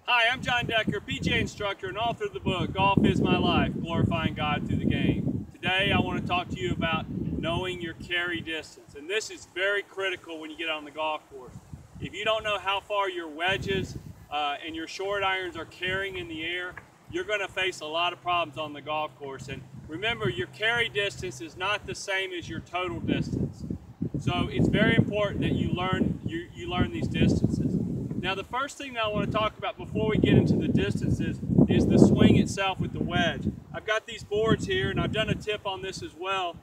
Hi, I'm John Decker, PGA instructor and author of the book, Golf is My Life, Glorifying God Through the Game. Today I want to talk to you about knowing your carry distance, and this is very critical when you get on the golf course. If you don't know how far your wedges and your short irons are carrying in the air, you're going to face a lot of problems on the golf course. And remember, your carry distance is not the same as your total distance. So it's very important that you learn these distances. Now, the first thing that I want to talk about before we get into the distances is the swing itself with the wedge. I've got these boards here, and I've done a tip on this as well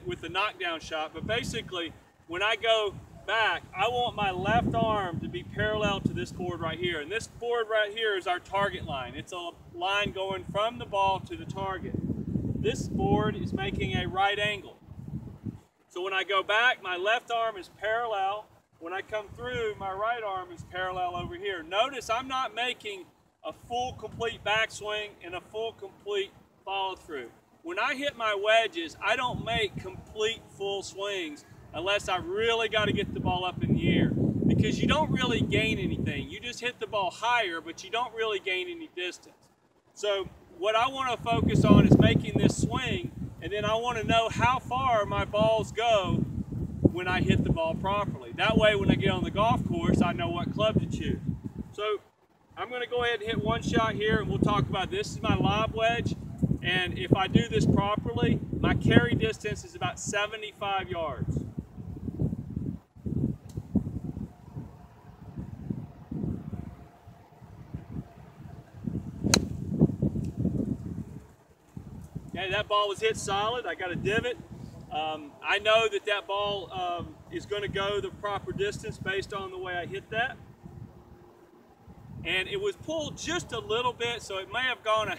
with the knockdown shot. But basically, when I go back, I want my left arm to be parallel to this board right here. And this board right here is our target line. It's a line going from the ball to the target. This board is making a right angle. So when I go back, my left arm is parallel. When I come through, my right arm is parallel over here. Notice I'm not making a full, complete backswing and a full, complete follow through. When I hit my wedges, I don't make complete, full swings unless I really got to get the ball up in the air, because you don't really gain anything. You just hit the ball higher, but you don't really gain any distance. So what I want to focus on is making this swing, and then I want to know how far my balls go when I hit the ball properly. That way, when I get on the golf course, I know what club to choose. So I'm going to go ahead and hit one shot here, and we'll talk about this. This is my lob wedge, and if I do this properly, my carry distance is about 75 yards. Okay, that ball was hit solid. I got a divot. I know that that ball is going to go the proper distance based on the way I hit that. And it was pulled just a little bit, so it may have gone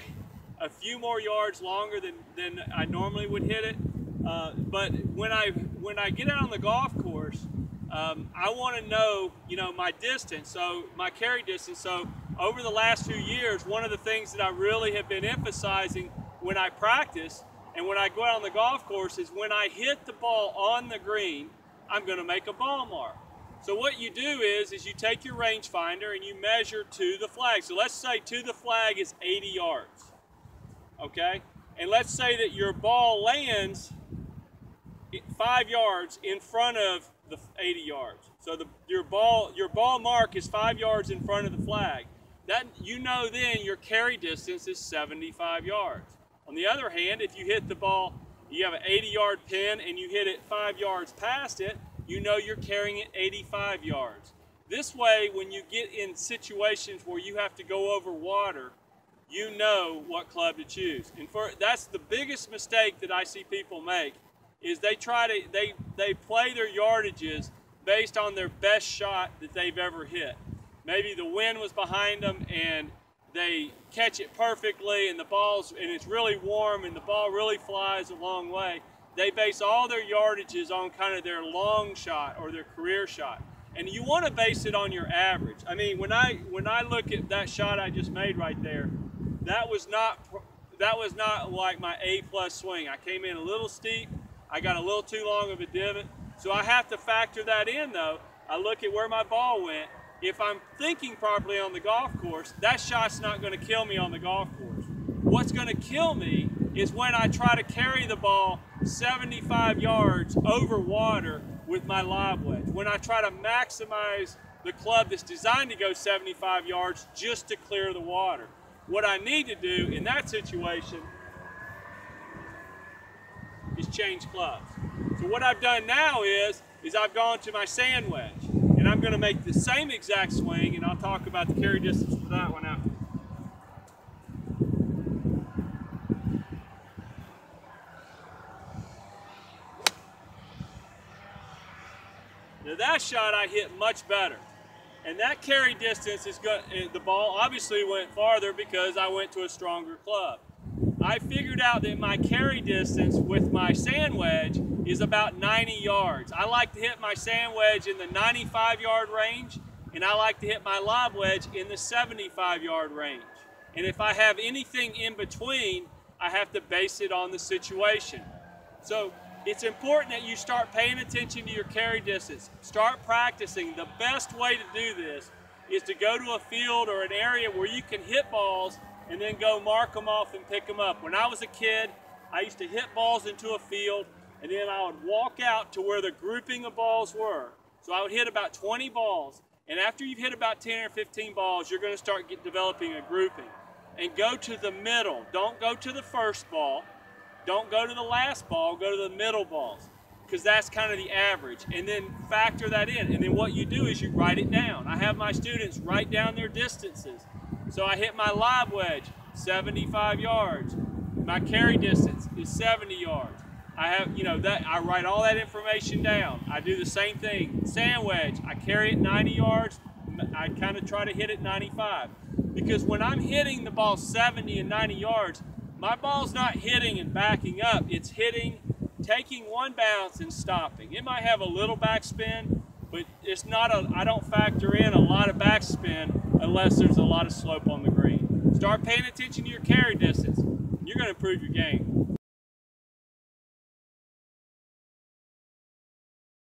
a few more yards longer than I normally would hit it. But when I get out on the golf course, I want to know, my distance, so my carry distance. So over the last few years, one of the things that I really have been emphasizing when I practice and when I go out on the golf course is when I hit the ball on the green, I'm going to make a ball mark. So what you do is you take your rangefinder and you measure to the flag. So let's say to the flag is 80 yards, okay? And let's say that your ball lands 5 yards in front of the 80 yards. So your ball mark is 5 yards in front of the flag. That, then your carry distance is 75 yards. On the other hand, if you hit the ball, you have an 80-yard pin and you hit it 5 yards past it, you're carrying it 85 yards. This way, when you get in situations where you have to go over water, you know what club to choose. And that's the biggest mistake that I see people make, is they play their yardages based on their best shot that they've ever hit. Maybe the wind was behind them and they catch it perfectly, and it's really warm and the ball really flies a long way. They base all their yardages on kind of their long shot or their career shot. And you want to base it on your average. I mean, when I look at that shot I just made right there, that was not like my A+ swing. I came in a little steep. I got a little too long of a divot. So I have to factor that in, though. I look at where my ball went. If I'm thinking properly on the golf course, that shot's not going to kill me on the golf course. What's going to kill me is when I try to carry the ball 75 yards over water with my lob wedge. When I try to maximize the club that's designed to go 75 yards just to clear the water. What I need to do in that situation is change clubs. So what I've done now is I've gone to my sand wedge. And I'm going to make the same exact swing, and I'll talk about the carry distance for that one after. Now that shot I hit much better. And that carry distance is good. The ball obviously went farther because I went to a stronger club. I figured out that my carry distance with my sand wedge is about 90 yards. I like to hit my sand wedge in the 95-yard range, and I like to hit my lob wedge in the 75-yard range. And if I have anything in between, I have to base it on the situation. So it's important that you start paying attention to your carry distance. Start practicing. The best way to do this is to go to a field or an area where you can hit balls and then go mark them off and pick them up. When I was a kid, I used to hit balls into a field, and then I would walk out to where the grouping of balls were. So I would hit about 20 balls, and after you've hit about 10 or 15 balls, you're going to start developing a grouping. And go to the middle. Don't go to the first ball. Don't go to the last ball. Go to the middle balls, because that's kind of the average. And then factor that in. And then what you do is you write it down. I have my students write down their distances. So I hit my live wedge, 75 yards. My carry distance is 70 yards. I have, that I write all that information down. I do the same thing. Sand wedge, I carry it 90 yards. I kind of try to hit it 95. Because when I'm hitting the ball 70 and 90 yards, my ball's not hitting and backing up. It's hitting, taking one bounce and stopping. It might have a little backspin, but it's not I don't factor in a lot of backspin unless there's a lot of slope on the green. Start paying attention to your carry distance. You're going to improve your game.